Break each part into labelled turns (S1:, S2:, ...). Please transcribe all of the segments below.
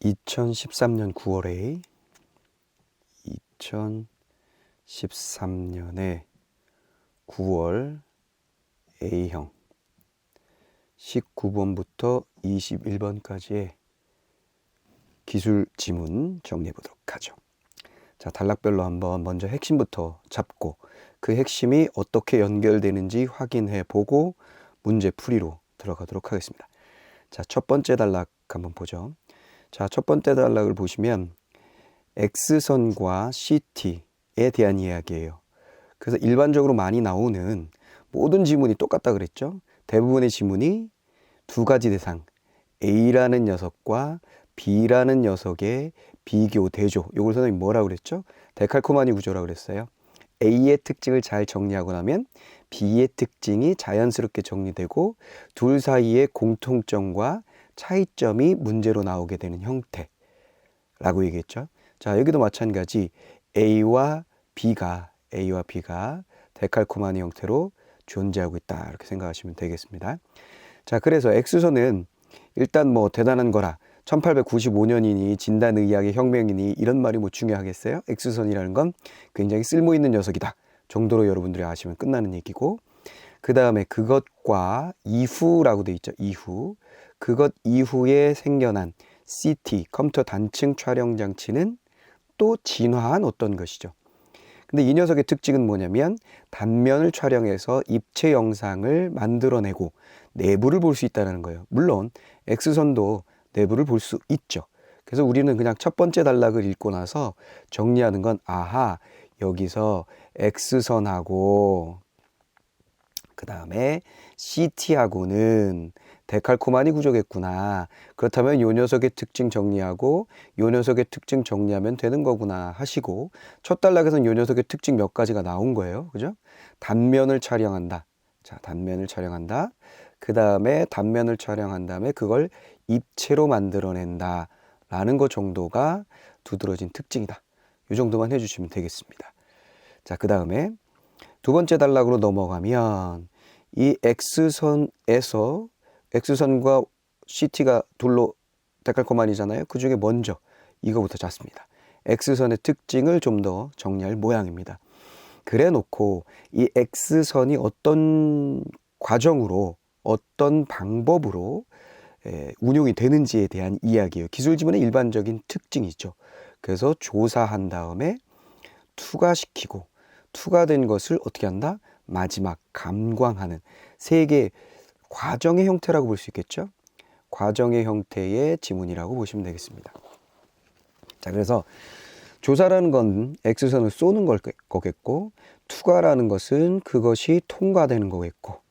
S1: 2013년 9월에 2013년에 9월 A형 19번부터 21번까지의 기술 지문 정리해 보도록 하죠. 자, 단락별로 한번 먼저 핵심부터 잡고 그 핵심이 어떻게 연결되는지 확인해 보고 문제 풀이로 들어가도록 하겠습니다. 자, 첫 번째 단락 한번 보죠. 자, 첫 번째 단락을 보시면 X선과 CT에 대한 이야기예요. 그래서 일반적으로 많이 나오는 모든 지문이 똑같다 그랬죠. 대부분의 지문이 두 가지 대상, A라는 녀석과 B라는 녀석의 비교, 대조. 이걸 선생님이 뭐라고 그랬죠? 데칼코마니 구조라고 그랬어요. A의 특징을 잘 정리하고 나면 B의 특징이 자연스럽게 정리되고 둘 사이의 공통점과 차이점이 문제로 나오게 되는 형태라고 얘기했죠. 자, 여기도 마찬가지 A와 B가 데칼코마니 형태로 존재하고 있다. 이렇게 생각하시면 되겠습니다. 자, 그래서 X선은 일단 뭐 대단한 거라 1895년이니 진단의학의 혁명이니 이런 말이 뭐 중요하겠어요? X선이라는 건 굉장히 쓸모있는 녀석이다 정도로 여러분들이 아시면 끝나는 얘기고, 그 다음에 그것과 이후라고 돼 있죠. 이후. 그것 이후에 생겨난 CT, 컴퓨터 단층 촬영 장치는 또 진화한 어떤 것이죠. 근데 이 녀석의 특징은 뭐냐면 단면을 촬영해서 입체 영상을 만들어내고 내부를 볼 수 있다는 거예요. 물론 X선도 내부를 볼 수 있죠. 그래서 우리는 그냥 첫 번째 단락을 읽고 나서 정리하는 건 아하, 여기서 X선하고 그 다음에 CT하고는 데칼코마니 구조겠구나. 그렇다면 요 녀석의 특징 정리하고 요 녀석의 특징 정리하면 되는 거구나 하시고, 첫 단락에서는 요 녀석의 특징 몇 가지가 나온 거예요. 그죠? 단면을 촬영한다. 자, 단면을 촬영한다. 그 다음에 단면을 촬영한 다음에 그걸 입체로 만들어낸다 라는 것 정도가 두드러진 특징이다. 이 정도만 해주시면 되겠습니다. 자, 그 다음에 두 번째 단락으로 넘어가면 이 X선에서 X선과 CT가 둘로 데칼코마니잖아요. 그 중에 먼저 이거부터 잡습니다. X선의 특징을 좀 더 정리할 모양입니다. 그래 놓고 이 X선이 어떤 과정으로 어떤 방법으로 운용이 되는지에 대한 이야기예요. 기술지문의 일반적인 특징이죠. 그래서 조사한 다음에 투과시키고 투과된 것을 어떻게 한다? 마지막 감광하는 세 개의 과정의 형태라고 볼 수 있겠죠. 과정의 형태의 지문이라고 보시면 되겠습니다. 자, 그래서 조사라는 건 X선을 쏘는 거겠고, 투과라는 것은 그것이 통과되는 거겠고,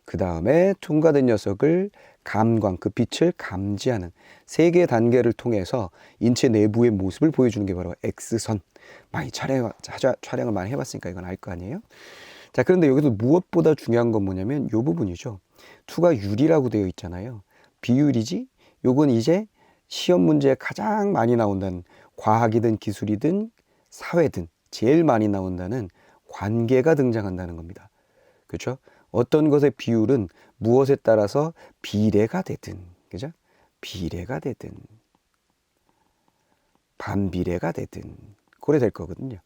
S1: 그 다음에 통과된 녀석을 감광, 그 빛을 감지하는 세 개의 단계를 통해서 인체 내부의 모습을 보여주는 게 바로 X선. 많이 촬영을 많이 해봤으니까 이건 알 거 아니에요? 자, 그런데 여기서 무엇보다 중요한 건 뭐냐면 이 부분이죠. 투과율이라고 되어 있잖아요. 비율이지? 요건 이제 시험 문제에 가장 많이 나온다는, 과학이든 기술이든 사회든 제일 많이 나온다는 관계가 등장한다는 겁니다. 그렇죠? 어떤 것의 비율은 무엇에 따라서 비례가 되든, 그죠? 비례가 되든 반비례가 되든 그래 될 거거든요.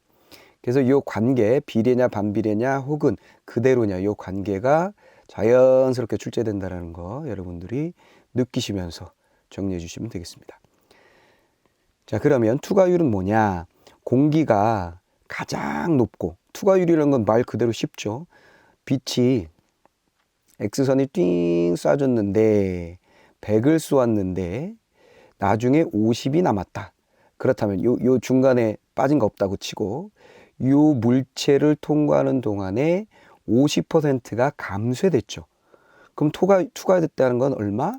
S1: 그래서 이 관계, 비례냐 반비례냐 혹은 그대로냐, 이 관계가 자연스럽게 출제된다는 거 여러분들이 느끼시면서 정리해 주시면 되겠습니다. 자, 그러면 투과율은 뭐냐? 공기가 가장 높고, 투과율이라는 건 말 그대로 쉽죠. 빛이 X선이 띵 쏴줬는데 100을 쏘았는데 나중에 50이 남았다. 그렇다면 요 중간에 빠진 거 없다고 치고 요 물체를 통과하는 동안에 50%가 감쇄됐죠. 그럼 투과됐다는 건 얼마?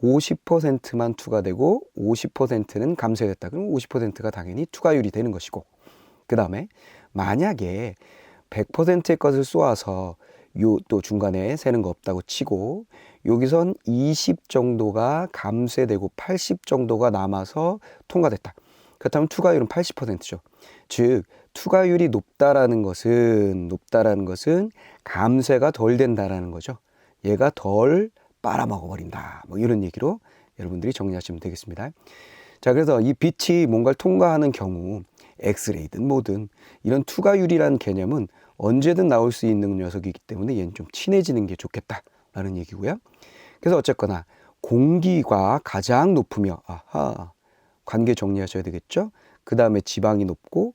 S1: 50%만 투과되고 50%는 감쇄됐다. 그럼 50%가 당연히 투과율이 되는 것이고, 그 다음에 만약에 100%의 것을 쏘아서 요 또 중간에 새는 거 없다고 치고 여기선 20 정도가 감쇄되고 80 정도가 남아서 통과됐다. 그렇다면 투과율은 80%죠. 즉 투과율이 높다라는 것은 감쇄가 덜 된다라는 거죠. 얘가 덜 빨아먹어 버린다. 뭐 이런 얘기로 여러분들이 정리하시면 되겠습니다. 자, 그래서 이 빛이 뭔가를 통과하는 경우 엑스레이든 뭐든 이런 투과율이라는 개념은 언제든 나올 수 있는 녀석이기 때문에 얘는 좀 친해지는 게 좋겠다라는 얘기고요. 그래서 어쨌거나 공기가 가장 높으며 관계 정리하셔야 되겠죠. 그 다음에 지방이 높고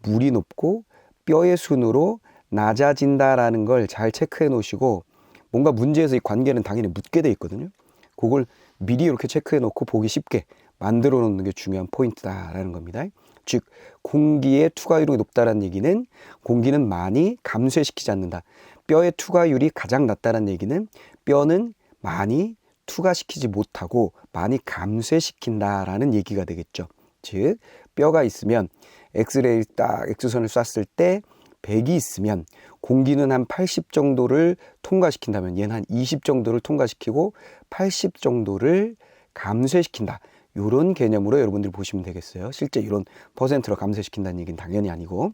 S1: 물이 높고 뼈의 순으로 낮아진다라는 걸 잘 체크해 놓으시고, 뭔가 문제에서 이 관계는 당연히 묻게 돼 있거든요. 그걸 미리 이렇게 체크해 놓고 보기 쉽게 만들어 놓는 게 중요한 포인트다라는 겁니다. 즉 공기의 투과율이 높다는 얘기는 공기는 많이 감쇄시키지 않는다. 뼈의 투과율이 가장 낮다는 얘기는 뼈는 많이 투과시키지 못하고 많이 감쇄시킨다라는 얘기가 되겠죠. 즉 뼈가 있으면 엑스레이 딱 엑스선을 쐈을 때 100이 있으면 공기는 한 80 정도를 통과시킨다면 얘는 한 20 정도를 통과시키고 80 정도를 감쇄시킨다. 이런 개념으로 여러분들이 보시면 되겠어요. 실제 이런 퍼센트로 감쇄시킨다는 얘기는 당연히 아니고.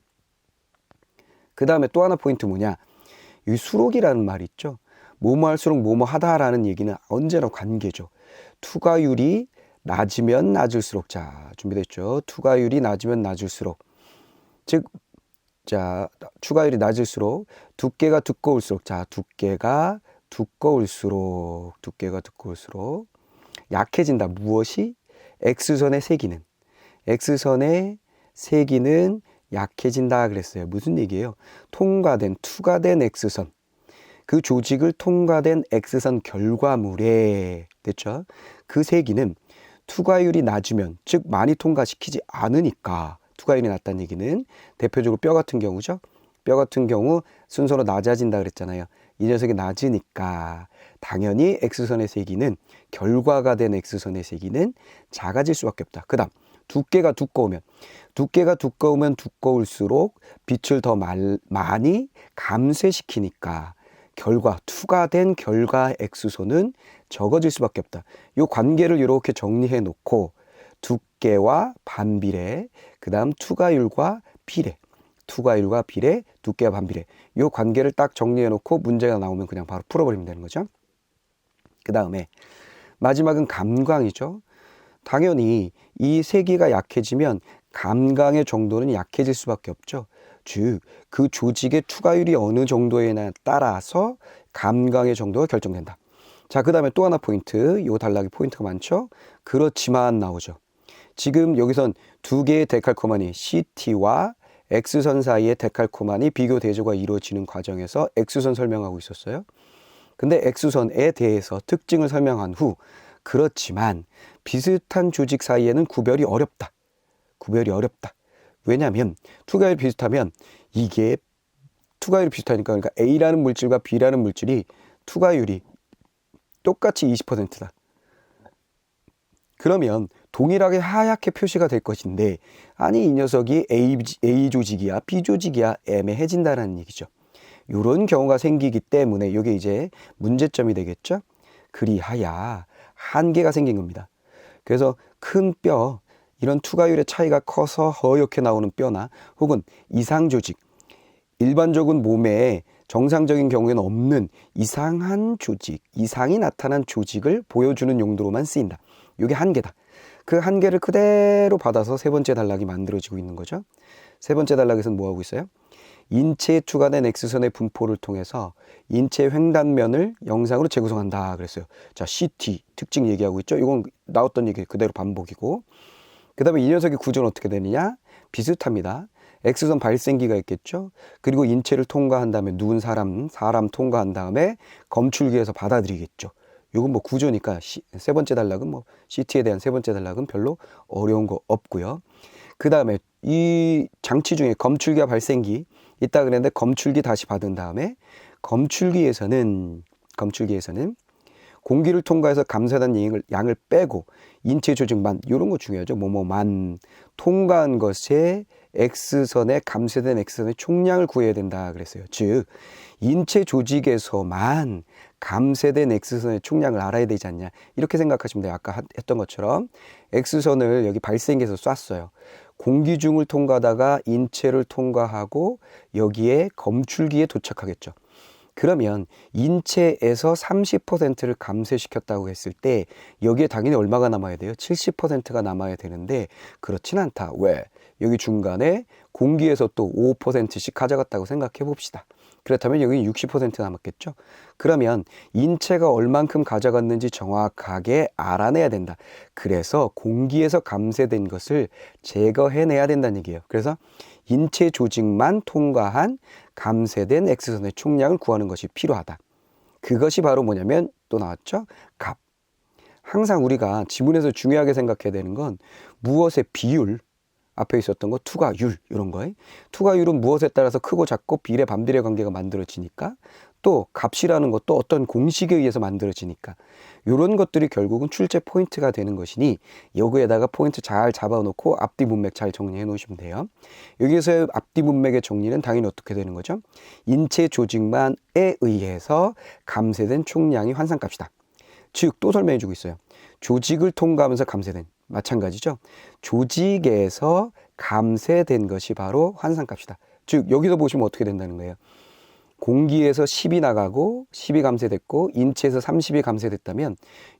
S1: 그 다음에 또 하나 포인트 뭐냐, 이 수록이라는 말이 있죠. 뭐뭐 할수록 뭐뭐 하다라는 얘기는 언제나 관계죠. 투과율이 낮으면 낮을수록, 자 준비됐죠. 투과율이 낮으면 낮을수록, 즉 투과율이 낮을수록 두께가 두꺼울수록, 자 두께가 두꺼울수록 약해진다. 무엇이? X선의 세기는 약해진다 그랬어요. 무슨 얘기예요? 투과된 X선, 그 조직을 통과된 X선 결과물에, 됐죠? 그 세기는 투과율이 낮으면, 즉 많이 통과시키지 않으니까, 투과율이 낮다는 얘기는 대표적으로 뼈 같은 경우죠. 뼈 같은 경우 순서로 낮아진다 그랬잖아요. 이 녀석이 낮으니까 당연히 X선의 세기는, 결과가 된 X선의 세기는 작아질 수밖에 없다. 그 다음 두께가 두꺼우면 두꺼울수록 빛을 더 많이 감쇄시키니까 투과된 결과 X선은 적어질 수밖에 없다. 이 관계를 이렇게 정리해 놓고 두께와 반비례, 그 다음 투과율과 비례, 두께와 반비례, 이 관계를 딱 정리해 놓고 문제가 나오면 그냥 바로 풀어버리면 되는 거죠. 그 다음에 마지막은 감광이죠. 당연히 이 세기가 약해지면 감광의 정도는 약해질 수밖에 없죠. 즉 그 조직의 투과율이 어느 정도에 따라서 감광의 정도가 결정된다. 자, 그 다음에 또 하나 포인트, 요 단락이 포인트가 많죠. 그렇지만 나오죠. 지금 여기선 두 개의 데칼코마니, CT와 X선 사이의 데칼코마니 비교 대조가 이루어지는 과정에서 X선 설명하고 있었어요. 근데 X선에 대해서 특징을 설명한 후, 그렇지만 비슷한 조직 사이에는 구별이 어렵다. 왜냐하면 투과율이 비슷하면, 이게 투과율이 비슷하니까, 그러니까 A라는 물질과 B라는 물질이 투과율이 똑같이 20%다. 그러면 동일하게 하얗게 표시가 될 것인데, 아니 이 녀석이 A 조직이야 B 조직이야 애매해진다는 얘기죠. 이런 경우가 생기기 때문에 이게 이제 문제점이 되겠죠. 그리하여 한계가 생긴 겁니다. 그래서 큰 뼈, 이런 투과율의 차이가 커서 허옇게 나오는 뼈나 혹은 이상 조직, 일반적인 몸에 정상적인 경우에는 없는 이상한 조직, 이상이 나타난 조직을 보여주는 용도로만 쓰인다. 이게 한계다. 그 한계를 그대로 받아서 세 번째 단락이 만들어지고 있는 거죠. 세 번째 단락에서는 뭐 하고 있어요? 인체에 투과된 X선의 분포를 통해서 인체 횡단면을 영상으로 재구성한다 그랬어요. 자, CT 특징 얘기하고 있죠. 이건 나왔던 얘기 그대로 반복이고, 그 다음에 이 녀석의 구조는 어떻게 되느냐? 비슷합니다. X선 발생기가 있겠죠. 그리고 인체를 통과한 다음에 누운 사람 통과한 다음에 검출기에서 받아들이겠죠. 이건 뭐 구조니까 세 번째 단락은 뭐 CT에 대한 세 번째 단락은 별로 어려운 거 없고요. 그 다음에 이 장치 중에 검출기와 발생기 있다 그랬는데, 검출기 다시 받은 다음에 검출기에서는 공기를 통과해서 감쇄된 양을 빼고 인체 조직만, 이런 거 중요하죠. 뭐뭐만 통과한 것에 X선에 감쇄된 X선의 총량을 구해야 된다 그랬어요. 즉 인체 조직에서만 감쇄된 X선의 총량을 알아야 되지 않냐, 이렇게 생각하시면 돼요. 아까 했던 것처럼 X선을 여기 발생기에서 쐈어요. 공기 중을 통과하다가 인체를 통과하고 여기에 검출기에 도착하겠죠. 그러면 인체에서 30%를 감쇄시켰다고 했을 때 여기에 당연히 얼마가 남아야 돼요? 70%가 남아야 되는데 그렇진 않다. 왜? 여기 중간에 공기에서 또 5%씩 가져갔다고 생각해 봅시다. 그렇다면 여기 60% 남았겠죠? 그러면 인체가 얼만큼 가져갔는지 정확하게 알아내야 된다. 그래서 공기에서 감쇄된 것을 제거해내야 된다는 얘기예요. 그래서 인체 조직만 통과한 감쇄된 X선의 총량을 구하는 것이 필요하다. 그것이 바로 뭐냐면 또 나왔죠? 값. 항상 우리가 지문에서 중요하게 생각해야 되는 건 무엇의 비율, 앞에 있었던 거 투과율 이런 거에 투과율은 무엇에 따라서 크고 작고 비례 반비례 관계가 만들어지니까 또 값이라는 것도 어떤 공식에 의해서 만들어지니까 이런 것들이 결국은 출제 포인트가 되는 것이니 여기에다가 포인트 잘 잡아놓고 앞뒤 문맥 잘 정리해 놓으시면 돼요. 여기서 앞뒤 문맥의 정리는 당연히 어떻게 되는 거죠? 인체 조직만에 의해서 감쇄된 총량이 환산값이다. 즉 또 설명해 주고 있어요. 조직을 통과하면서 감쇄된 마찬가지죠. 조직에서 감쇄된 것이 바로 환산값이다. 즉 여기서 보시면 어떻게 된다는 거예요. 공기에서 10이 나가고 10이 감쇄됐고 인체에서 30이 감쇄됐다면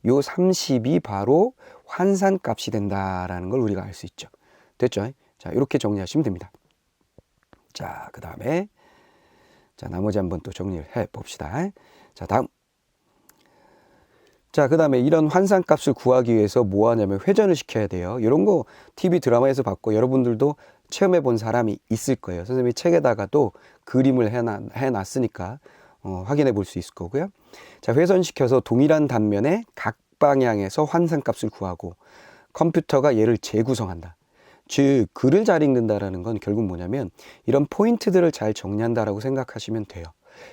S1: 요 30이 바로 환산값이 된다라는 걸 우리가 알 수 있죠. 됐죠? 자, 이렇게 정리하시면 됩니다. 자, 그 다음에 자 나머지 한번 또 정리를 해 봅시다. 자, 다음. 자, 그 다음에 이런 환산값을 구하기 위해서 뭐 하냐면 회전을 시켜야 돼요. 이런 거 TV 드라마에서 봤고 여러분들도 체험해 본 사람이 있을 거예요. 선생님이 책에다가도 그림을 해놨으니까 확인해 볼 수 있을 거고요. 자, 회전시켜서 동일한 단면의 각 방향에서 환산값을 구하고 컴퓨터가 얘를 재구성한다. 즉 글을 잘 읽는다라는 건 결국 뭐냐면 이런 포인트들을 잘 정리한다라고 생각하시면 돼요.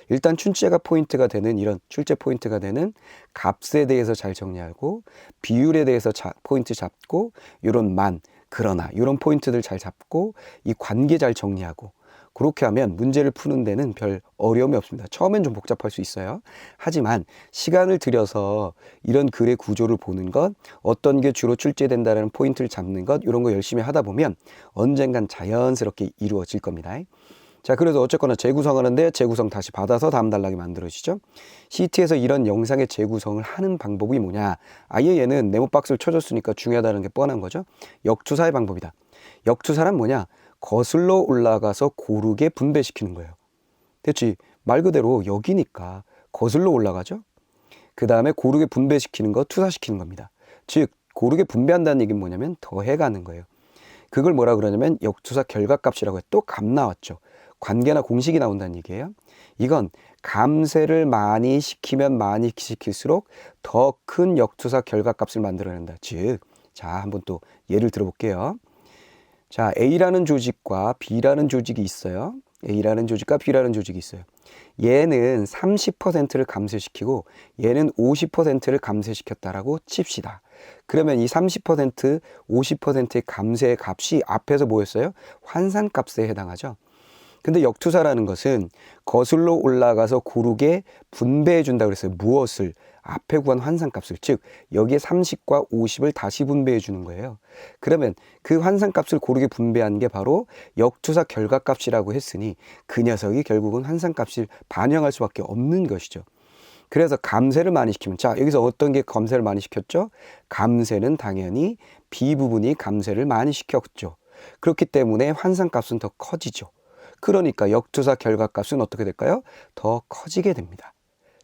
S1: 일단 출제가 포인트가 되는 이런 출제 포인트가 되는 값에 대해서 잘 정리하고 비율에 대해서 포인트 잡고 이런 만, 그러나 이런 포인트들 잘 잡고 이 관계 잘 정리하고 그렇게 하면 문제를 푸는 데는 별 어려움이 없습니다. 처음엔 좀 복잡할 수 있어요. 하지만 시간을 들여서 이런 글의 구조를 보는 것, 어떤 게 주로 출제된다는 포인트를 잡는 것 이런 거 열심히 하다 보면 언젠간 자연스럽게 이루어질 겁니다. 자, 그래서 어쨌거나 재구성하는데 재구성 다시 받아서 다음 단락이 만들어지죠. 시트에서 이런 영상의 재구성을 하는 방법이 뭐냐. 아예 얘는 네모박스를 쳐줬으니까 중요하다는 게 뻔한 거죠. 역투사의 방법이다. 역투사란 뭐냐. 거슬러 올라가서 고르게 분배시키는 거예요. 됐지? 말 그대로 여기니까 거슬러 올라가죠. 그 다음에 고르게 분배시키는 거 투사시키는 겁니다. 즉 고르게 분배한다는 얘기는 뭐냐면 더해가는 거예요. 그걸 뭐라 그러냐면 역투사 결과값이라고 해요. 또 값 나왔죠. 관계나 공식이 나온다는 얘기예요. 이건 감쇄를 많이 시키면 많이 시킬수록 더 큰 역투사 결과값을 만들어낸다. 즉, 자, 한번 또 예를 들어볼게요. 자, A라는 조직과 B라는 조직이 있어요. A라는 조직과 B라는 조직이 있어요. 얘는 30%를 감쇄시키고 얘는 50%를 감쇄시켰다라고 칩시다. 그러면 이 30%, 50%의 감쇄의 값이 앞에서 뭐였어요? 환산값에 해당하죠. 근데 역투사라는 것은 거슬러 올라가서 고르게 분배해 준다 그랬어요. 무엇을? 앞에 구한 환산값을. 즉 여기에 30과 50을 다시 분배해 주는 거예요. 그러면 그 환산값을 고르게 분배한 게 바로 역투사 결과값이라고 했으니 그 녀석이 결국은 환산값을 반영할 수밖에 없는 것이죠. 그래서 감쇄를 많이 시키면, 자, 여기서 어떤 게 감쇄를 많이 시켰죠? 감쇄는 당연히 B 부분이 감쇄를 많이 시켰죠. 그렇기 때문에 환산값은 더 커지죠. 그러니까 역투사 결과값은 어떻게 될까요? 더 커지게 됩니다.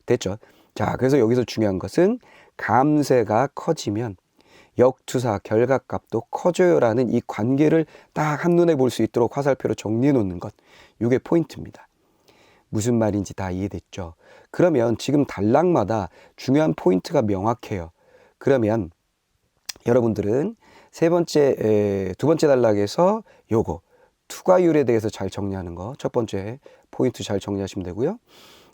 S1: 됐죠? 자, 그래서 여기서 중요한 것은 감쇄가 커지면 역투사 결과값도 커져요라는 이 관계를 딱 한눈에 볼 수 있도록 화살표로 정리해 놓는 것. 이게 포인트입니다. 무슨 말인지 다 이해됐죠? 그러면 지금 단락마다 중요한 포인트가 명확해요. 그러면 여러분들은 두 번째 단락에서 요거 투과율에 대해서 잘 정리하는 거 첫 번째 포인트 잘 정리하시면 되고요.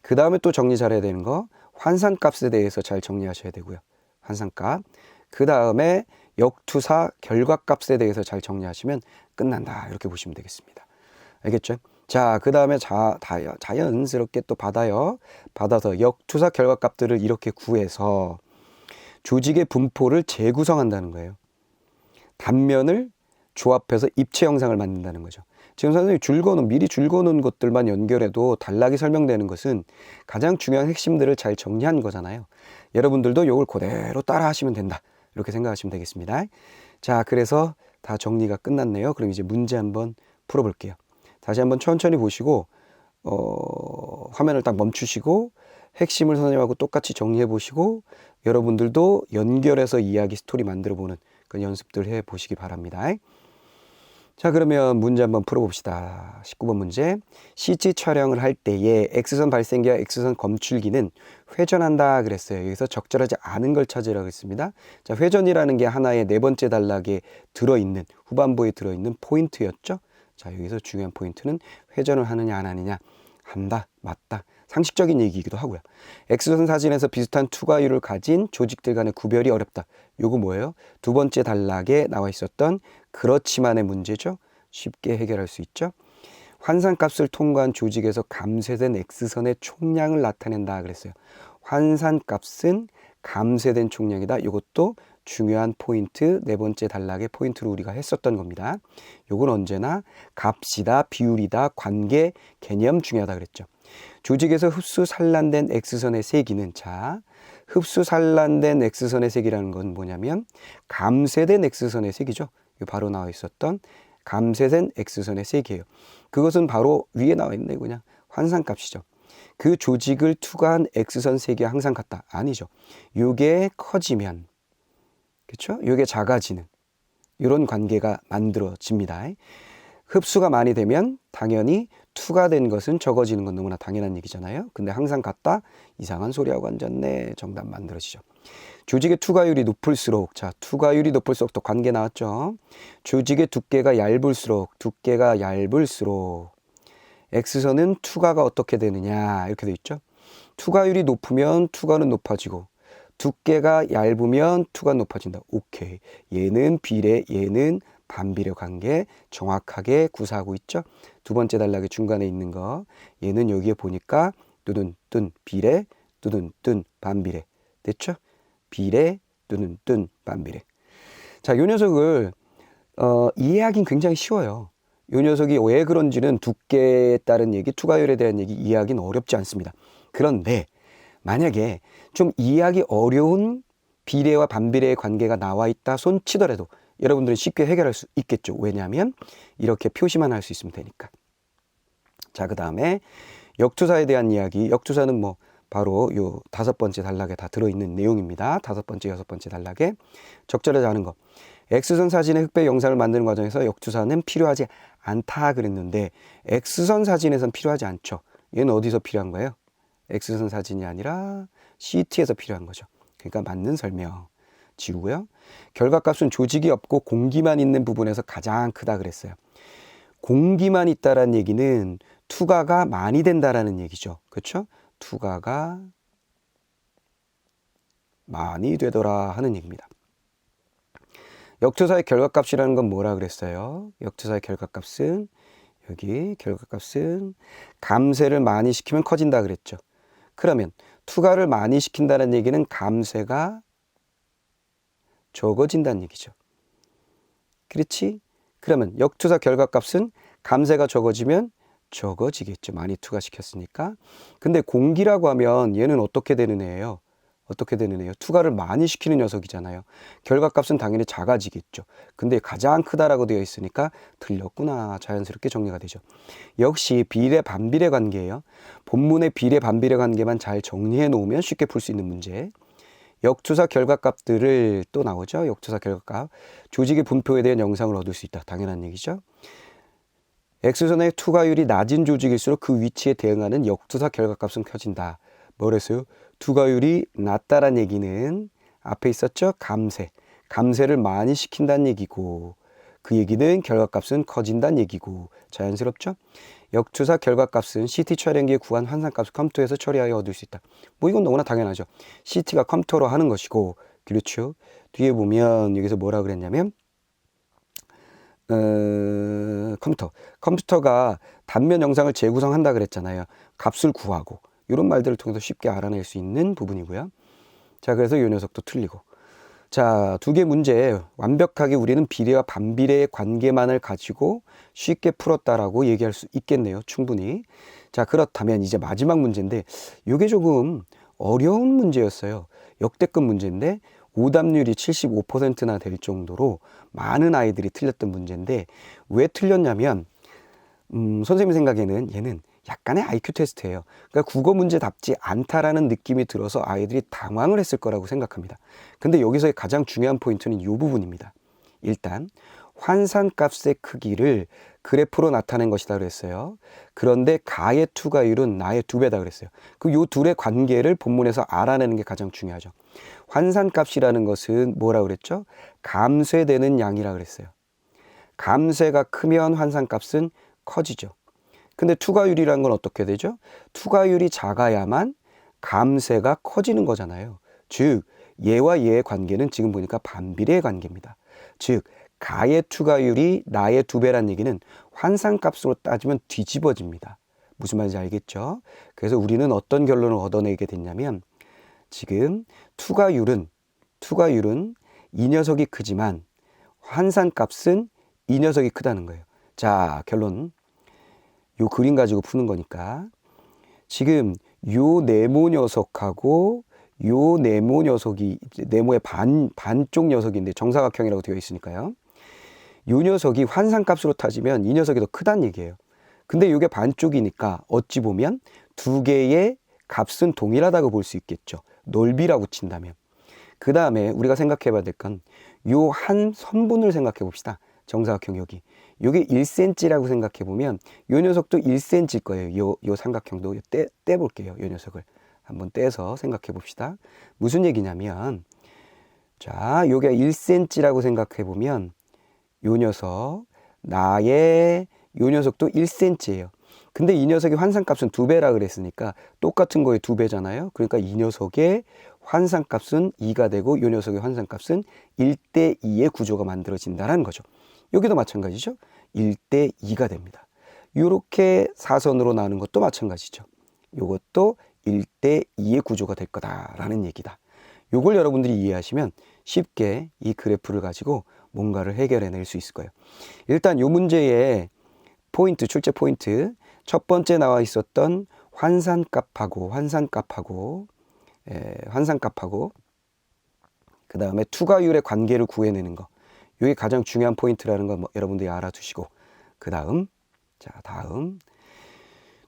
S1: 그 다음에 또 정리 잘해야 되는 거 환산값에 대해서 잘 정리하셔야 되고요. 환산값. 그 다음에 역투사 결과값에 대해서 잘 정리하시면 끝난다. 이렇게 보시면 되겠습니다. 알겠죠? 자, 그 다음에 자연스럽게 또 받아서 역투사 결과값들을 이렇게 구해서 조직의 분포를 재구성한다는 거예요. 단면을 조합해서 입체 영상을 만든다는 거죠. 지금 선생님이 미리 줄거놓은 것들만 연결해도 단락이 설명되는 것은 가장 중요한 핵심들을 잘 정리한 거잖아요. 여러분들도 이걸 그대로 따라 하시면 된다. 이렇게 생각하시면 되겠습니다. 자, 그래서 다 정리가 끝났네요. 그럼 이제 문제 한번 풀어볼게요. 다시 한번 천천히 보시고 화면을 딱 멈추시고 핵심을 선생님하고 똑같이 정리해 보시고 여러분들도 연결해서 이야기 스토리 만들어 보는 그런 연습들 해 보시기 바랍니다. 자, 그러면 문제 한번 풀어봅시다. 19번 문제. CT 촬영을 할 때에 X선 발생기와 X선 검출기는 회전한다 그랬어요. 여기서 적절하지 않은 걸 찾으라고 했습니다. 자, 회전이라는 게 하나의 네 번째 단락에 들어있는, 후반부에 들어있는 포인트였죠. 자, 여기서 중요한 포인트는 회전을 하느냐 안 하느냐. 한다, 맞다. 상식적인 얘기이기도 하고요. X선 사진에서 비슷한 투과율을 가진 조직들 간의 구별이 어렵다. 요거 뭐예요? 두 번째 단락에 나와 있었던 그렇지만의 문제죠. 쉽게 해결할 수 있죠. 환산값을 통과한 조직에서 감쇄된 X선의 총량을 나타낸다 그랬어요. 환산값은 감쇄된 총량이다. 이것도 중요한 포인트, 네 번째 단락의 포인트로 우리가 했었던 겁니다. 요건 언제나 값이다, 비율이다, 관계, 개념 중요하다 그랬죠. 조직에서 흡수 산란된 X선의 세기는, 자, 흡수 산란된 X선의 세기라는 건 뭐냐면 감쇄된 X선의 세기죠. 바로 나와 있었던 감쇄된 X선의 세기예요. 그것은 바로 위에 나와 있네. 그냥 환산값이죠. 그 조직을 투과한 X선 세기와 항상 같다. 아니죠. 요게 커지면, 그렇죠? 요게 작아지는 이런 관계가 만들어집니다. 흡수가 많이 되면 당연히 투과된 것은 적어지는 건 너무나 당연한 얘기잖아요. 근데 항상 같다? 이상한 소리하고 앉았네. 정답 만들어지죠. 조직의 투과율이 높을수록, 자, 투과율이 높을수록 또 관계 나왔죠. 조직의 두께가 얇을수록 X선은 투과가 어떻게 되느냐 이렇게 돼 있죠. 투과율이 높으면 투과는 높아지고 두께가 얇으면 투과는 높아진다. 오케이. 얘는 비례, 얘는 반비례 관계 정확하게 구사하고 있죠. 두 번째 단락의 중간에 있는 거. 얘는 여기에 보니까 뚜둔 비례, 뚜둔 반비례. 됐죠? 비례, 뚜둔 반비례. 자, 요 녀석을 이해하긴 굉장히 쉬워요. 요 녀석이 왜 그런지는 두께에 따른 얘기, 투과율에 대한 얘기 이해하기는 어렵지 않습니다. 그런데 만약에 좀 이해하기 어려운 비례와 반비례의 관계가 나와 있다 손 치더라도 여러분들은 쉽게 해결할 수 있겠죠. 왜냐하면 이렇게 표시만 할 수 있으면 되니까. 자, 그 다음에 역투사에 대한 이야기. 역투사는 뭐 바로 요 다섯 번째 단락에 다 들어있는 내용입니다. 다섯 번째, 여섯 번째 단락에 적절하지 않은 거. X선 사진의 흑백 영상을 만드는 과정에서 역투사는 필요하지 않다 그랬는데 X선 사진에선 필요하지 않죠. 얘는 어디서 필요한 거예요? X선 사진이 아니라 CT에서 필요한 거죠. 그러니까 맞는 설명 지우고요. 결과값은 조직이 없고 공기만 있는 부분에서 가장 크다 그랬어요. 공기만 있다라는 얘기는 투과가 많이 된다라는 얘기죠. 그렇죠? 투과가 많이 되더라 하는 얘기입니다. 역투사의 결과값이라는 건 뭐라 그랬어요? 역투사의 결과값은 여기 결과값은 감쇄를 많이 시키면 커진다 그랬죠. 그러면 투과를 많이 시킨다는 얘기는 감쇄가 적어진다는 얘기죠. 그렇지? 그러면 역투사 결과값은 감쇄가 적어지면 적어지겠죠. 많이 투과시켰으니까. 근데 공기라고 하면 얘는 어떻게 되는 애예요? 어떻게 되는 애예요? 투과를 많이 시키는 녀석이잖아요. 결과값은 당연히 작아지겠죠. 근데 가장 크다라고 되어 있으니까 틀렸구나. 자연스럽게 정리가 되죠. 역시 비례 반비례 관계예요. 본문의 비례 반비례 관계만 잘 정리해 놓으면 쉽게 풀 수 있는 문제. 역투사 결과값들을 또 나오죠. 역투사 결과값. 조직의 분포에 대한 영상을 얻을 수 있다. 당연한 얘기죠. X선의 투과율이 낮은 조직일수록 그 위치에 대응하는 역투사 결과값은 커진다. 뭐랬어요? 투과율이 낮다란 얘기는 앞에 있었죠? 감쇄를 많이 시킨다는 얘기고 그 얘기는 결과값은 커진다는 얘기고 자연스럽죠? 역투사 결과값은 CT 촬영기에 구한 환산값을 컴퓨터에서 처리하여 얻을 수 있다. 뭐 이건 너무나 당연하죠. CT가 컴퓨터로 하는 것이고 그렇죠? 뒤에 보면 여기서 뭐라 그랬냐면 컴퓨터가 단면 영상을 재구성한다 그랬잖아요. 값을 구하고 이런 말들을 통해서 쉽게 알아낼 수 있는 부분이고요. 자, 그래서 이 녀석도 틀리고. 자, 두 개 문제 완벽하게 우리는 비례와 반비례의 관계만을 가지고 쉽게 풀었다라고 얘기할 수 있겠네요. 충분히. 자, 그렇다면 이제 마지막 문제인데 이게 조금 어려운 문제였어요. 역대급 문제인데 오답률이 75%나 될 정도로 많은 아이들이 틀렸던 문제인데 왜 틀렸냐면 선생님 생각에는 얘는 약간의 IQ 테스트예요. 그러니까 국어 문제답지 않다라는 느낌이 들어서 아이들이 당황을 했을 거라고 생각합니다. 근데 여기서의 가장 중요한 포인트는 이 부분입니다. 일단 환산값의 크기를 그래프로 나타낸 것이다 그랬어요. 그런데 가의 투가율은 나의 2배다 그랬어요. 그 요 둘의 관계를 본문에서 알아내는 게 가장 중요하죠. 환산값이라는 것은 뭐라 그랬죠? 감쇄되는 양이라 그랬어요. 감쇄가 크면 환산값은 커지죠. 근데 투가율이라는 건 어떻게 되죠? 투가율이 작아야만 감쇄가 커지는 거잖아요. 즉 얘와 얘의 관계는 지금 보니까 반비례의 관계입니다. 즉 가의 투가율이 나의 2배란 얘기는 환산값으로 따지면 뒤집어집니다. 무슨 말인지 알겠죠? 그래서 우리는 어떤 결론을 얻어내게 됐냐면 지금 투가율은 이 녀석이 크지만 환산값은 이 녀석이 크다는 거예요. 자, 결론. 요 그림 가지고 푸는 거니까 지금 요 네모 녀석하고 요 네모 녀석이 네모의 반쪽 녀석인데 정사각형이라고 되어 있으니까요. 요 녀석이 환산값으로 따지면 이 녀석이 더 크다는 얘기예요. 근데 요게 반쪽이니까 어찌 보면 두 개의 값은 동일하다고 볼 수 있겠죠. 넓이라고 친다면. 그 다음에 우리가 생각해 봐야 될 건 요 한 선분을 생각해 봅시다. 정사각형 여기. 요게 1cm라고 생각해 보면 요 녀석도 1cm일 거예요. 요 삼각형도 떼볼게요. 요 녀석을 한번 떼서 생각해 봅시다. 무슨 얘기냐면 자, 요게 1cm라고 생각해 보면 요 녀석 나의 요 녀석도 1cm예요. 근데 이 녀석의 환산값은 2배라 그랬으니까 똑같은 거에 2배잖아요. 그러니까 이 녀석의 환산값은 2가 되고 요 녀석의 환산값은 1대2의 구조가 만들어진다는 거죠. 여기도 마찬가지죠. 1대2가 됩니다. 이렇게 사선으로 나누는 것도 마찬가지죠. 이것도 1대2의 구조가 될 거다라는 얘기다. 이걸 여러분들이 이해하시면 쉽게 이 그래프를 가지고 뭔가를 해결해낼 수 있을 거예요. 일단 이 문제의 포인트, 출제 포인트. 첫 번째 나와 있었던 환산값하고 그 다음에 투가율의 관계를 구해내는 거. 이게 가장 중요한 포인트라는 거 여러분들이 알아두시고 그 다음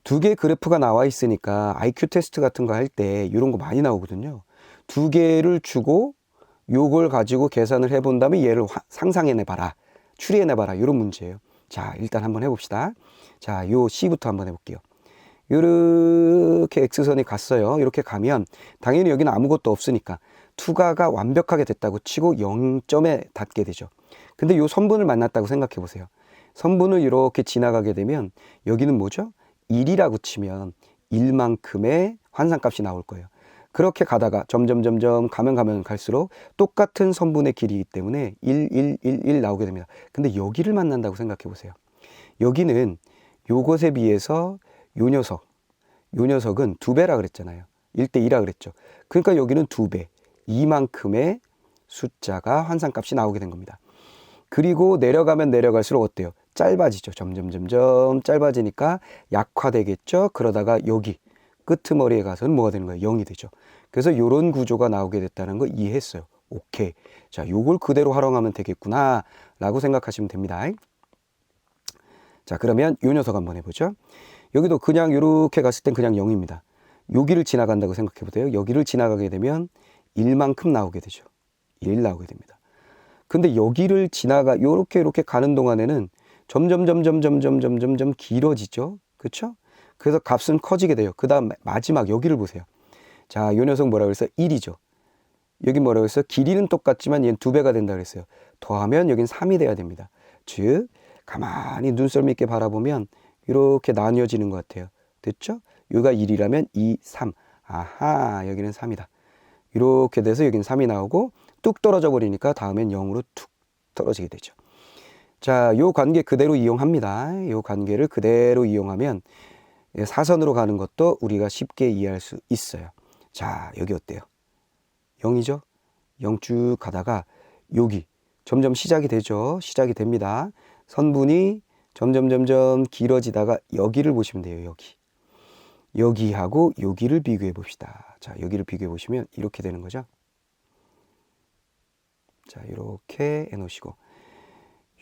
S1: 두 개의 그래프가 나와 있으니까 IQ 테스트 같은 거 할 때 이런 거 많이 나오거든요. 두 개를 주고 요걸 가지고 계산을 해본 다음에 얘를 상상해내봐라, 추리해내봐라 이런 문제예요. 자, 일단 한번 해봅시다. 자, 요 C부터 한번 해볼게요. 이렇게 X선이 갔어요. 이렇게 가면 당연히 여기는 아무것도 없으니까 투가가 완벽하게 됐다고 치고 0점에 닿게 되죠. 근데 요 선분을 만났다고 생각해 보세요. 선분을 이렇게 지나가게 되면 여기는 뭐죠? 1이라고 치면 1만큼의 환산값이 나올 거예요. 그렇게 가다가 점점 가면 갈수록 똑같은 선분의 길이기 때문에 1 나오게 됩니다. 근데 여기를 만난다고 생각해 보세요. 여기는 요것에 비해서 요 녀석은 2배라 그랬잖아요. 1대2라 그랬죠. 그러니까 여기는 2배, 이만큼의 숫자가 환산값이 나오게 된 겁니다. 그리고 내려가면 내려갈수록 어때요? 짧아지죠. 점점 짧아지니까 약화되겠죠. 그러다가 여기 끄트머리에 가서는 뭐가 되는 거예요? 0이 되죠. 그래서 이런 구조가 나오게 됐다는 거 이해했어요. 오케이. 자, 요걸 그대로 활용하면 되겠구나 라고 생각하시면 됩니다. 자, 그러면 요 녀석 한번 해보죠. 여기도 그냥 이렇게 갔을 땐 그냥 0입니다. 여기를 지나간다고 생각해 보세요. 여기를 지나가게 되면 1만큼 나오게 되죠. 1 나오게 됩니다. 근데 여기를 이렇게 가는 동안에는 점점 길어지죠. 그렇죠? 그래서 값은 커지게 돼요. 그 다음 마지막 여기를 보세요. 자, 요 녀석 뭐라고 그랬어요? 1이죠. 여기 뭐라고 했어요? 길이는 똑같지만 얘는 2배가 된다 그랬어요. 더하면 여긴 3이 돼야 됩니다. 즉 가만히 눈썰미 있게 바라보면 이렇게 나뉘어지는 것 같아요. 됐죠? 여기가 1이라면 2, 3. 아하, 여기는 3이다. 이렇게 돼서 여기는 3이 나오고 뚝 떨어져 버리니까 다음엔 0으로 툭 떨어지게 되죠. 자, 요 관계 그대로 이용합니다. 요 관계를 그대로 이용하면 사선으로 가는 것도 우리가 쉽게 이해할 수 있어요. 자, 여기 어때요? 0이죠? 0 쭉 가다가 여기 점점 시작이 되죠. 시작이 됩니다. 선분이 점점 길어지다가 여기를 보시면 돼요. 여기. 여기하고 여기를 비교해 봅시다. 자, 여기를 비교해 보시면 이렇게 되는 거죠. 자, 이렇게 해놓으시고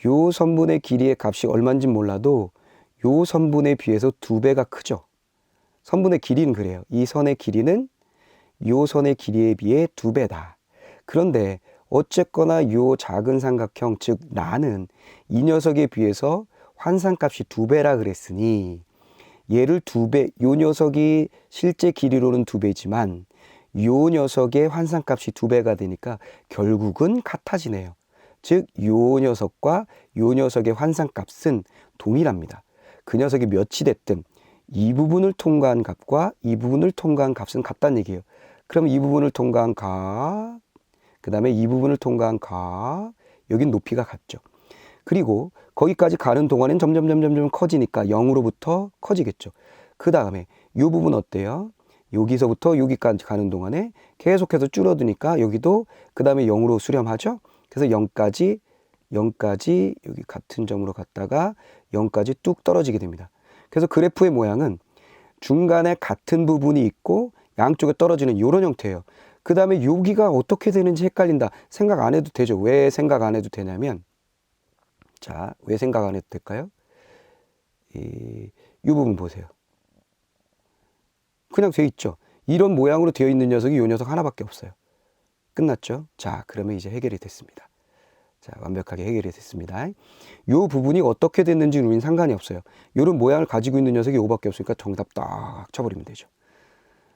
S1: 요 선분의 길이의 값이 얼마인지 몰라도 요 선분에 비해서 2배가 크죠. 선분의 길이는 그래요. 이 선의 길이는 요 선의 길이에 비해 2배다. 그런데 어쨌거나 요 작은 삼각형, 즉 나는 이 녀석에 비해서 환상값이 2배라 그랬으니 얘를 2배, 요 녀석이 실제 길이로는 2배지만 요 녀석의 환상값이 2배가 되니까 결국은 같아지네요. 즉 요 녀석과 요 녀석의 환상값은 동일합니다. 그 녀석이 몇이 됐든 이 부분을 통과한 값과 이 부분을 통과한 값은 같다는 얘기예요. 그럼 이 부분을 통과한 값, 그 다음에 이 부분을 통과한 값, 여긴 높이가 같죠. 그리고 거기까지 가는 동안엔 점점 커지니까 0으로부터 커지겠죠. 그 다음에 이 부분 어때요? 여기서부터 여기까지 가는 동안에 계속해서 줄어드니까 여기도 그 다음에 0으로 수렴하죠. 그래서 0까지 여기 같은 점으로 갔다가 0까지 뚝 떨어지게 됩니다. 그래서 그래프의 모양은 중간에 같은 부분이 있고 양쪽에 떨어지는 이런 형태예요. 그 다음에 여기가 어떻게 되는지 헷갈린다. 생각 안 해도 되죠. 왜 생각 안 해도 되냐면, 자, 왜 생각 안 해도 될까요? 이 부분 보세요. 그냥 되어 있죠. 이런 모양으로 되어 있는 녀석이 이 녀석 하나밖에 없어요. 끝났죠? 자, 그러면 이제 해결이 됐습니다. 자, 완벽하게 해결이 됐습니다. 이 부분이 어떻게 됐는지 우리는 상관이 없어요. 이런 모양을 가지고 있는 녀석이 이거밖에 없으니까 정답 딱 쳐버리면 되죠.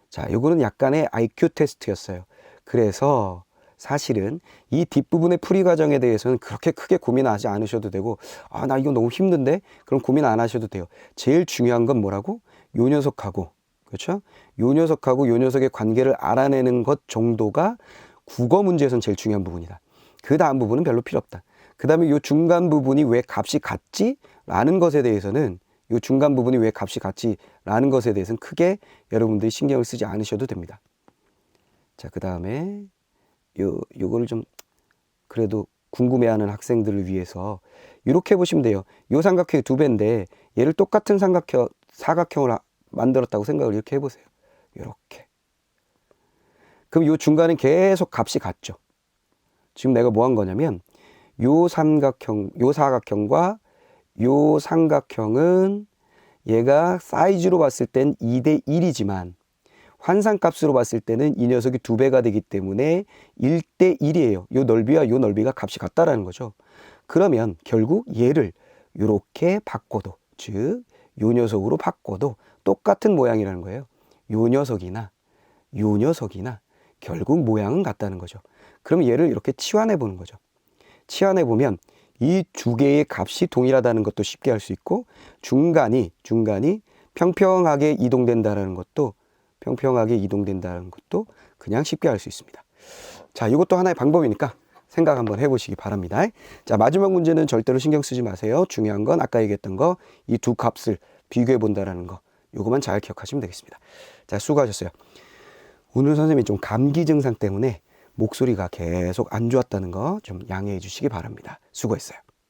S1: 자, 요거는 약간의 IQ 테스트였어요. 그래서 사실은 이 뒷부분의 풀이 과정에 대해서는 그렇게 크게 고민하지 않으셔도 되고, 아, 나 이거 너무 힘든데? 그럼 고민 안 하셔도 돼요. 제일 중요한 건 뭐라고? 요 녀석하고, 그렇죠? 요 녀석하고 요 녀석의 관계를 알아내는 것 정도가 국어 문제에서는 제일 중요한 부분이다. 그 다음 부분은 별로 필요 없다. 그 다음에 요 중간 부분이 왜 값이 같지? 라는 것에 대해서는 요 중간 부분이 왜 값이 같지? 라는 것에 대해서는 크게 여러분들이 신경을 쓰지 않으셔도 됩니다. 자, 그 다음에 요거를 좀 그래도 궁금해하는 학생들을 위해서 이렇게 보시면 돼요. 요 삼각형이 2배인데 얘를 똑같은 사각형을 만들었다고 생각을 이렇게 해보세요. 이렇게. 그럼 요 중간은 계속 값이 같죠. 지금 내가 뭐 한 거냐면 요 사각형과 요 삼각형은 얘가 사이즈로 봤을 땐 2대 1이지만 환상값으로 봤을 때는 이 녀석이 2배가 되기 때문에 1대 1이에요. 요 넓이와 요 넓이가 값이 같다라는 거죠. 그러면 결국 얘를 이렇게 바꿔도, 즉 요 녀석으로 바꿔도 똑같은 모양이라는 거예요. 요 녀석이나 결국 모양은 같다는 거죠. 그럼 얘를 이렇게 치환해 보는 거죠. 치환해 보면 이 두 개의 값이 동일하다는 것도 쉽게 알 수 있고, 중간이 평평하게 이동된다는 것도 그냥 쉽게 알 수 있습니다. 자, 이것도 하나의 방법이니까 생각 한번 해보시기 바랍니다. 자, 마지막 문제는 절대로 신경 쓰지 마세요. 중요한 건 아까 얘기했던 거, 이 두 값을 비교해 본다라는 거, 요거만 잘 기억하시면 되겠습니다. 자, 수고하셨어요. 오늘 선생님이 좀 감기 증상 때문에 목소리가 계속 안 좋았다는 거 좀 양해해 주시기 바랍니다. 수고했어요.